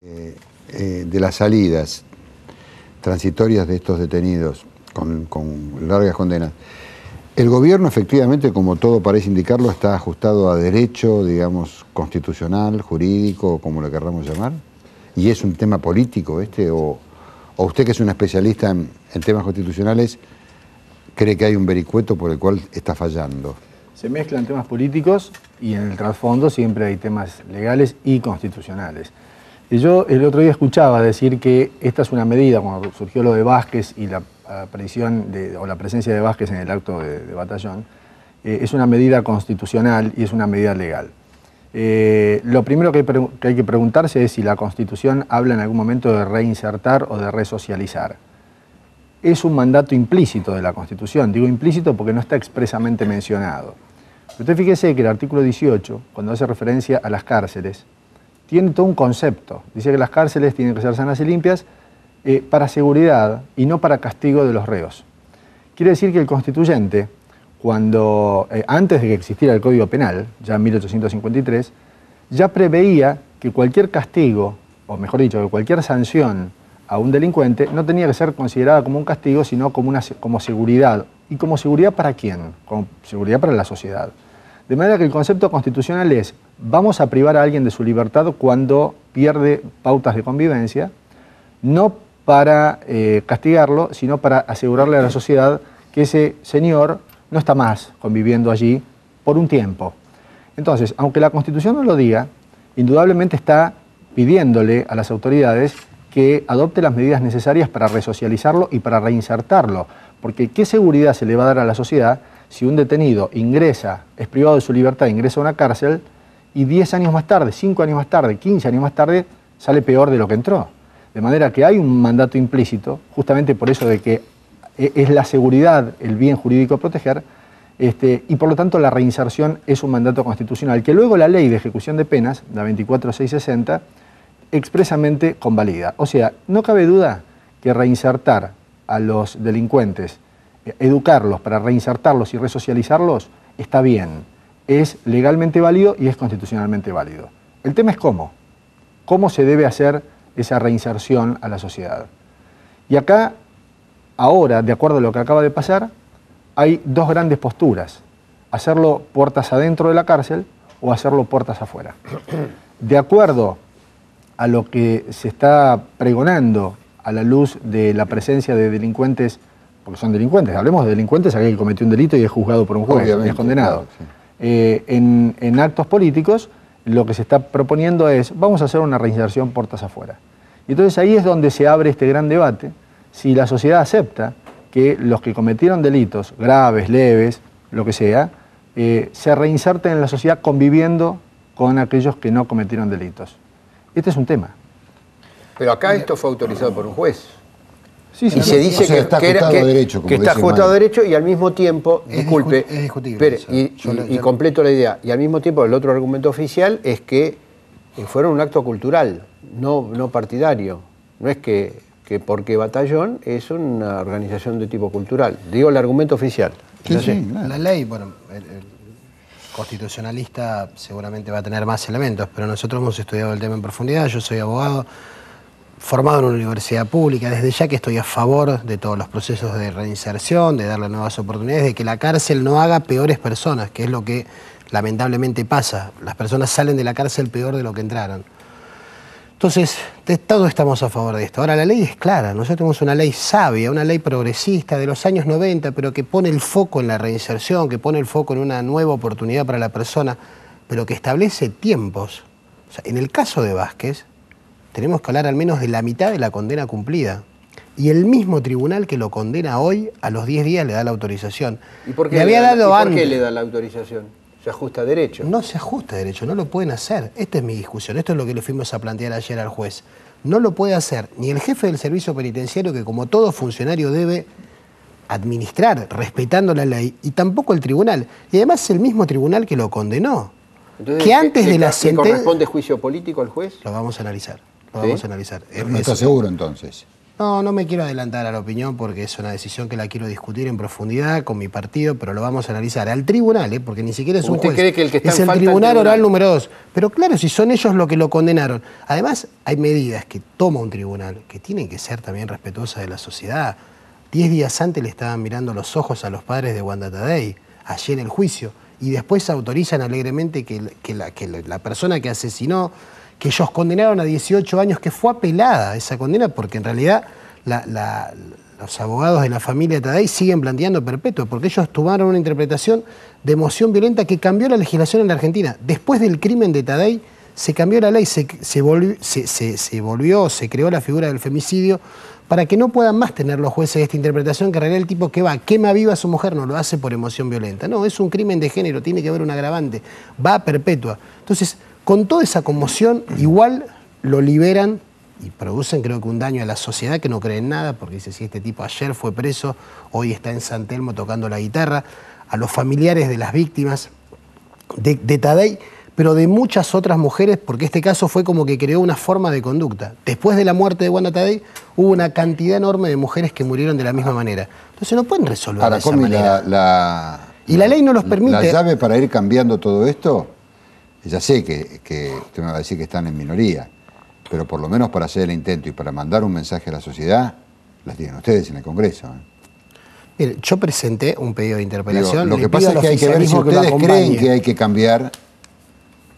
De las salidas transitorias de estos detenidos con largas condenas, el gobierno efectivamente, como todo parece indicarlo, está ajustado a derecho, digamos, constitucional, jurídico, como lo querramos llamar, y es un tema político o usted, que es un especialista en temas constitucionales, cree que hay un vericueto por el cual está fallando. Se mezclan temas políticos y en el trasfondo siempre hay temas legales y constitucionales. Y yo el otro día escuchaba decir que esta es una medida, cuando surgió lo de Vázquez y la aparición o la presencia de Vázquez en el acto de Batallón, es una medida constitucional y es una medida legal. Lo primero que hay que preguntarse es si la Constitución habla en algún momento de reinsertar o de resocializar. Es un mandato implícito de la Constitución, digo implícito porque no está expresamente mencionado. Pero usted fíjese que el artículo 18, cuando hace referencia a las cárceles, tiene todo un concepto. Dice que las cárceles tienen que ser sanas y limpias para seguridad y no para castigo de los reos. Quiere decir que el constituyente, antes de que existiera el Código Penal, ya en 1853, ya preveía que cualquier castigo, o mejor dicho, que cualquier sanción a un delincuente no tenía que ser considerada como un castigo, sino como seguridad. ¿Y como seguridad para quién? Como seguridad para la sociedad. De manera que el concepto constitucional es: vamos a privar a alguien de su libertad cuando pierde pautas de convivencia, no para castigarlo, sino para asegurarle a la sociedad que ese señor no está más conviviendo allí por un tiempo. Entonces, aunque la Constitución no lo diga, indudablemente está pidiéndole a las autoridades que adopte las medidas necesarias para resocializarlo y para reinsertarlo. Porque ¿qué seguridad se le va a dar a la sociedad si un detenido es privado de su libertad, ingresa a una cárcel y 10 años más tarde, 5 años más tarde, 15 años más tarde, sale peor de lo que entró? De manera que hay un mandato implícito, justamente por eso de que es la seguridad el bien jurídico a proteger, y por lo tanto la reinserción es un mandato constitucional, que luego la Ley de Ejecución de Penas, la 24660, expresamente convalida. O sea, no cabe duda que reinsertar a los delincuentes, educarlos para reinsertarlos y resocializarlos, está bien, es legalmente válido y es constitucionalmente válido. El tema es cómo se debe hacer esa reinserción a la sociedad. Y acá, ahora, de acuerdo a lo que acaba de pasar, hay dos grandes posturas: hacerlo puertas adentro de la cárcel o hacerlo puertas afuera. De acuerdo a lo que se está pregonando a la luz de la presencia de delincuentes, porque son delincuentes, hablemos de delincuentes, aquel que cometió un delito y es juzgado por un juez y es condenado. Claro, sí. En actos políticos, lo que se está proponiendo es: vamos a hacer una reinserción puertas afuera. Y entonces ahí es donde se abre este gran debate, si la sociedad acepta que los que cometieron delitos graves, leves, lo que sea, se reinserten en la sociedad conviviendo con aquellos que no cometieron delitos. Este es un tema. Pero acá esto fue autorizado por un juez. Sí, sí, y se dice que está ajustado a derecho. Que está ajustado a derecho y al mismo tiempo, disculpe, es discutible. Y completo la idea, y al mismo tiempo el otro argumento oficial es que fueron un acto cultural, no partidario. No es que porque Batallón es una organización de tipo cultural. Digo el argumento oficial. Sí, sí, claro. La ley, bueno, el constitucionalista seguramente va a tener más elementos, pero nosotros hemos estudiado el tema en profundidad. Yo soy abogado, formado en una universidad pública, desde ya que estoy a favor de todos los procesos de reinserción, de darle nuevas oportunidades, de que la cárcel no haga peores personas, que es lo que lamentablemente pasa. Las personas salen de la cárcel peor de lo que entraron. Entonces, todos estamos a favor de esto. Ahora, la ley es clara. Nosotros tenemos una ley sabia, una ley progresista de los años 90, pero que pone el foco en la reinserción, que pone el foco en una nueva oportunidad para la persona, pero que establece tiempos. O sea, en el caso de Vázquez, tenemos que hablar al menos de la mitad de la condena cumplida. Y el mismo tribunal que lo condena hoy, a los 10 días le da la autorización. ¿Y por qué le da la autorización? ¿Se ajusta a derecho? No se ajusta a derecho, no lo pueden hacer. Esta es mi discusión, esto es lo que le fuimos a plantear ayer al juez. No lo puede hacer ni el jefe del servicio penitenciario, que como todo funcionario debe administrar respetando la ley, y tampoco el tribunal. Y además es el mismo tribunal que lo condenó. Entonces, que antes de la sentencia... ¿Corresponde juicio político al juez? Lo vamos a analizar. Lo ¿Sí? vamos a analizar. ¿No está seguro entonces? No me quiero adelantar a la opinión porque es una decisión que la quiero discutir en profundidad con mi partido, pero lo vamos a analizar al tribunal, porque ni siquiera es un juez. ¿Usted cree que el que está es en el falta tribunal oral número 2? Pero claro, si son ellos los que lo condenaron. Además, hay medidas que toma un tribunal que tienen que ser también respetuosas de la sociedad. 10 días antes le estaban mirando los ojos a los padres de Wanda Tadei, allí en el juicio, y después autorizan alegremente que la persona que asesinó, que ellos condenaron a 18 años, que fue apelada esa condena, porque en realidad los abogados de la familia Tadei siguen planteando perpetua, porque ellos tomaron una interpretación de emoción violenta que cambió la legislación en la Argentina. Después del crimen de Tadei, se cambió la ley, se creó la figura del femicidio, para que no puedan más tener los jueces esta interpretación, que en realidad el tipo que va, quema viva a su mujer, no lo hace por emoción violenta. No, es un crimen de género, tiene que haber un agravante, va a perpetua. Entonces, con toda esa conmoción, igual lo liberan y producen, creo que, un daño a la sociedad que no cree en nada, porque dice, si este tipo ayer fue preso, hoy está en San Telmo tocando la guitarra, a los familiares de las víctimas de Tadei, pero de muchas otras mujeres, porque este caso fue como que creó una forma de conducta. Después de la muerte de Wanda Tadei, hubo una cantidad enorme de mujeres que murieron de la misma manera. Entonces no pueden resolver de esa manera. Y la ley no los permite. La llave para ir cambiando todo esto, ya sé que usted me va a decir que están en minoría, pero por lo menos para hacer el intento y para mandar un mensaje a la sociedad, las tienen ustedes en el Congreso. Mire, yo presenté un pedido de interpelación. Lo que pasa es que hay que ver si ustedes creen que hay que cambiar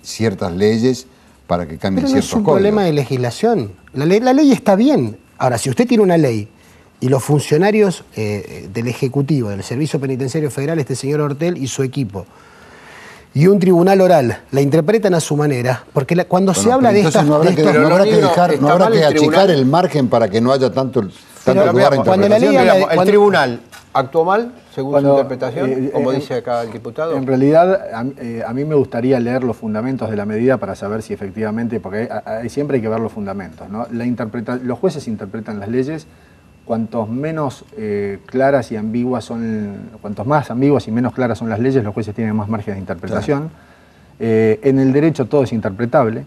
ciertas leyes para que cambien ciertos códigos. Pero no es un problema de legislación. La ley está bien. Ahora, si usted tiene una ley y los funcionarios del Ejecutivo, del Servicio Penitenciario Federal, este señor Hortel y su equipo, y un tribunal oral la interpretan a su manera, porque cuando se habla de estas... No habrá que achicar el margen para que no haya tanto lugar a interpretación. ¿El tribunal actuó mal, según su interpretación, como dice acá el diputado? En realidad, a mí me gustaría leer los fundamentos de la medida para saber si efectivamente, porque siempre hay que ver los fundamentos, ¿no? Los jueces interpretan las leyes, cuantos menos claras y ambiguas son, cuantos más ambiguas y menos claras son las leyes, los jueces tienen más margen de interpretación. Claro. En el derecho todo es interpretable.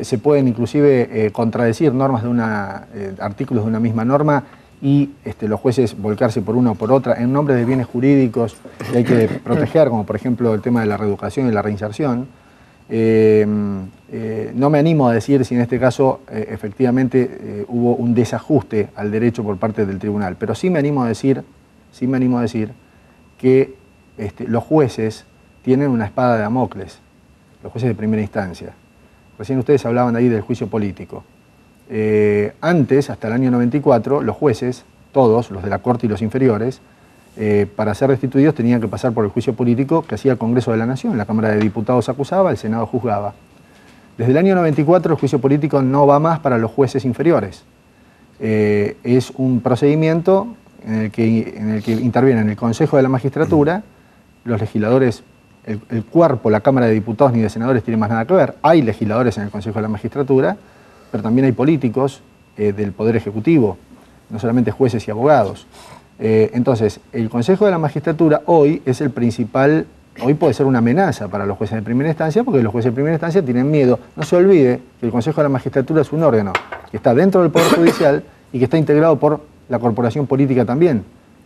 Se pueden inclusive contradecir normas de artículos de una misma norma y los jueces volcarse por una o por otra en nombre de bienes jurídicos que hay que proteger, como por ejemplo el tema de la reeducación y la reinserción. No me animo a decir si en este caso efectivamente hubo un desajuste al derecho por parte del tribunal, pero sí me animo a decir que los jueces tienen una espada de Damocles, los jueces de primera instancia. Recién ustedes hablaban ahí del juicio político. Antes, hasta el año 94, los jueces, todos, los de la Corte y los inferiores, para ser restituidos tenían que pasar por el juicio político que hacía el Congreso de la Nación. La Cámara de Diputados acusaba, el Senado juzgaba. Desde el año 94 el juicio político no va más para los jueces inferiores. Es un procedimiento en el que intervienen el Consejo de la Magistratura, los legisladores, el cuerpo, la Cámara de Diputados ni de senadores tiene más nada que ver. Hay legisladores en el Consejo de la Magistratura, pero también hay políticos del Poder Ejecutivo, no solamente jueces y abogados. Entonces, el Consejo de la Magistratura hoy es el principal, hoy puede ser una amenaza para los jueces de primera instancia, porque los jueces de primera instancia tienen miedo. No se olvide que el Consejo de la Magistratura es un órgano que está dentro del Poder Judicial y que está integrado por la corporación política también,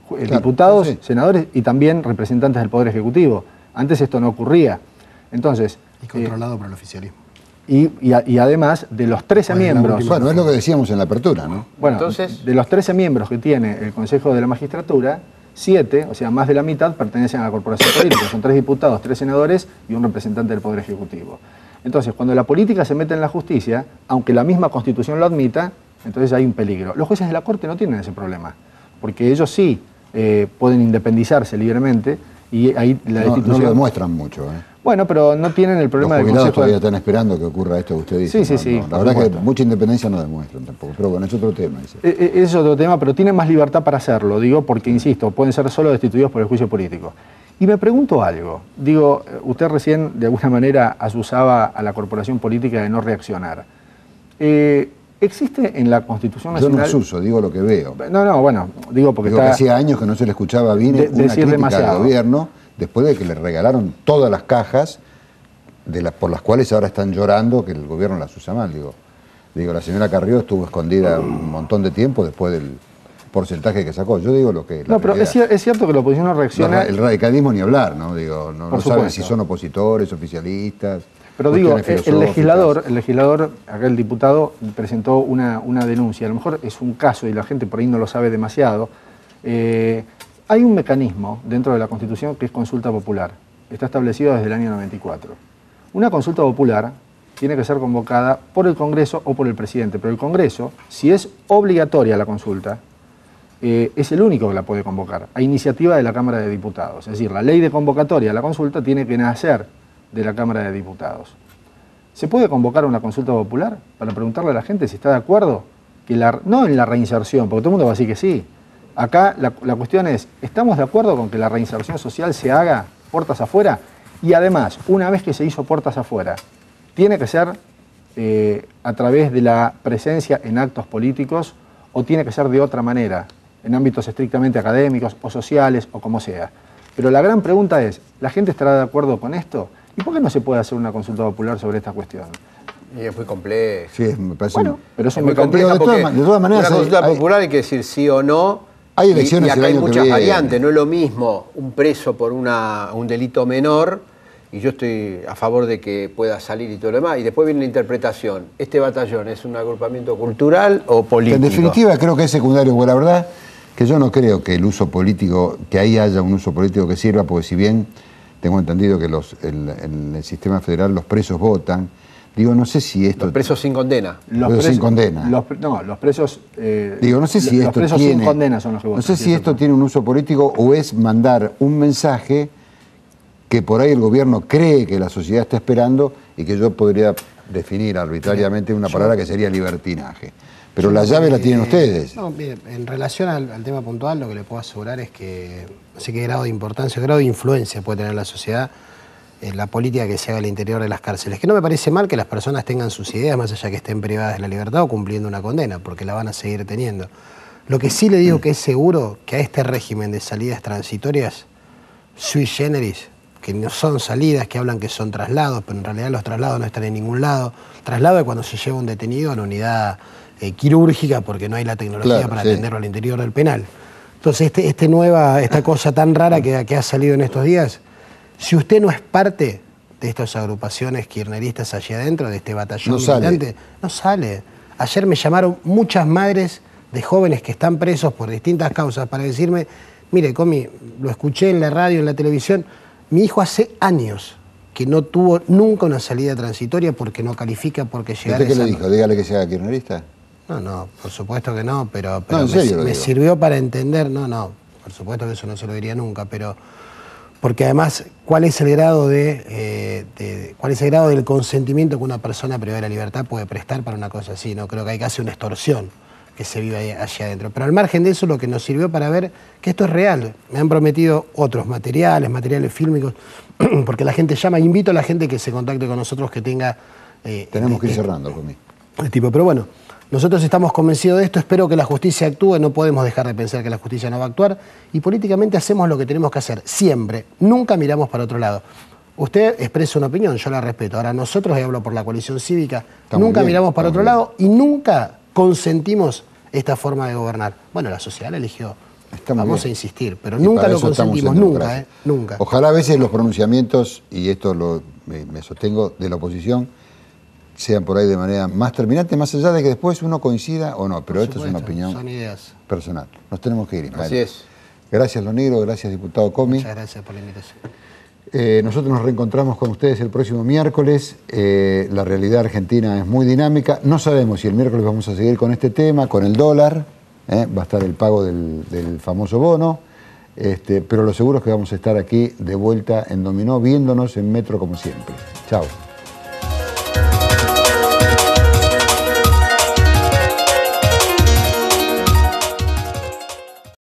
claro, diputados, sí, senadores y también representantes del Poder Ejecutivo. Antes esto no ocurría. Entonces, y controlado por el oficialismo. Y además, de los 13 miembros... Bueno, es lo que decíamos en la apertura, ¿no? Bueno, entonces, de los 13 miembros que tiene el Consejo de la Magistratura, 7, o sea, más de la mitad, pertenecen a la corporación política. Son 3 diputados, 3 senadores y un representante del Poder Ejecutivo. Entonces, cuando la política se mete en la justicia, aunque la misma Constitución lo admita, entonces hay un peligro. Los jueces de la Corte no tienen ese problema, porque ellos sí pueden independizarse libremente y ahí la institución... No lo demuestran mucho, Bueno, pero no tienen el problema del Consejo. Todavía están esperando que ocurra esto que usted dice. Sí. La verdad que mucha independencia no demuestran tampoco, pero bueno, es otro tema. Es otro tema, pero tienen más libertad para hacerlo, digo, porque, insisto, pueden ser solo destituidos por el juicio político. Y me pregunto algo, digo, usted recién de alguna manera asusaba a la corporación política de no reaccionar. ¿Existe en la Constitución Nacional...? Yo no asuso, digo lo que veo. No, bueno, digo porque que hacía años que no se le escuchaba bien una crítica demasiado al gobierno, después de que le regalaron todas las cajas por las cuales ahora están llorando que el gobierno las usa mal, digo. Digo, la señora Carrió estuvo escondida un montón de tiempo después del porcentaje que sacó. Yo digo lo que... No, pero es cierto que la oposición no reacciona... El radicalismo ni hablar, ¿no? Digo, no saben si son opositores, oficialistas... Pero digo, el legislador, acá el diputado, presentó una denuncia. A lo mejor es un caso y la gente por ahí no lo sabe demasiado. Hay un mecanismo dentro de la Constitución que es consulta popular. Está establecido desde el año 94. Una consulta popular tiene que ser convocada por el Congreso o por el presidente. Pero el Congreso, si es obligatoria la consulta, es el único que la puede convocar, a iniciativa de la Cámara de Diputados. Es decir, la ley de convocatoria de la consulta tiene que nacer de la Cámara de Diputados. ¿Se puede convocar una consulta popular para preguntarle a la gente si está de acuerdo? No en la reinserción, porque todo el mundo va a decir que sí. Acá la cuestión es, ¿estamos de acuerdo con que la reinserción social se haga puertas afuera? Y además, una vez que se hizo puertas afuera, ¿tiene que ser a través de la presencia en actos políticos o tiene que ser de otra manera, en ámbitos estrictamente académicos o sociales o como sea? Pero la gran pregunta es, ¿la gente estará de acuerdo con esto? ¿Y por qué no se puede hacer una consulta popular sobre esta cuestión? Y es muy complejo. Sí, me parece pero es muy complejo. De todas maneras, una consulta popular hay que decir sí o no. Hay elecciones y acá el hay año muchas que variantes. No es lo mismo un preso por un delito menor, y yo estoy a favor de que pueda salir y todo lo demás, y después viene la interpretación. ¿Este batallón es un agrupamiento cultural o político? En definitiva, creo que es secundario, porque la verdad que yo no creo que el uso político, que ahí haya un uso político que sirva, porque si bien tengo entendido que en el sistema federal los presos votan, digo, no sé si esto... Los presos sin condena. Los presos sin condena. Los presos... digo, no sé si esto presos tiene... sin condena son los que votan. No sé si esto tiene un uso político o es mandar un mensaje que por ahí el gobierno cree que la sociedad está esperando y que yo podría definir arbitrariamente una palabra que sería libertinaje. Pero la llave la tienen ustedes. No, bien, en relación al tema puntual, lo que le puedo asegurar es que no sé qué grado de importancia, grado de influencia puede tener la sociedad en la política que se haga al interior de las cárceles. Que no me parece mal que las personas tengan sus ideas, más allá que estén privadas de la libertad o cumpliendo una condena, porque la van a seguir teniendo. Lo que sí le digo que es seguro que a este régimen de salidas transitorias, sui generis, que no son salidas, que hablan que son traslados, pero en realidad los traslados no están en ningún lado. Traslado es cuando se lleva un detenido a una unidad quirúrgica porque no hay la tecnología para atenderlo al interior del penal. Entonces, esta cosa tan rara que ha salido en estos días, si usted no es parte de estas agrupaciones kirchneristas allí adentro, de este batallón militante, no sale. Ayer me llamaron muchas madres de jóvenes que están presos por distintas causas para decirme, mire, Comi, lo escuché en la radio, en la televisión, mi hijo hace años que no tuvo nunca una salida transitoria porque no califica, porque llegar a ¿Usted qué le dijo? Dígale que sea kirchnerista. No, por supuesto que no, pero no, en serio me sirvió para entender, por supuesto que eso no se lo diría nunca, pero porque además, ¿cuál es el grado del consentimiento que una persona privada de la libertad puede prestar para una cosa así? No creo que hay casi una extorsión que se vive allá adentro. Pero al margen de eso, lo que nos sirvió para ver que esto es real. Me han prometido otros materiales fílmicos, porque la gente llama, invito a la gente que se contacte con nosotros que tenga... Tenemos que ir cerrando conmigo. Pero bueno, nosotros estamos convencidos de esto, espero que la justicia actúe, no podemos dejar de pensar que la justicia no va a actuar, y políticamente hacemos lo que tenemos que hacer, siempre, nunca miramos para otro lado. Usted expresa una opinión, yo la respeto. Ahora nosotros, y hablo por la coalición cívica, nunca miramos para otro lado y nunca consentimos esta forma de gobernar. Bueno, la sociedad la eligió, vamos a insistir, pero nunca lo consentimos, nunca. Ojalá a veces los pronunciamientos, y esto me sostengo, de la oposición, sean por ahí de manera más terminante, más allá de que después uno coincida o no, pero esto es una opinión personal. Nos tenemos que ir, Ismael. Así es. Gracias, Lonegro, gracias, diputado Comi. Muchas gracias por la invitación. Nosotros nos reencontramos con ustedes el próximo miércoles. La realidad argentina es muy dinámica. No sabemos si el miércoles vamos a seguir con este tema, con el dólar. Va a estar el pago del famoso bono. Pero lo seguro es que vamos a estar aquí de vuelta en Dominó, viéndonos en Metro como siempre. Chao.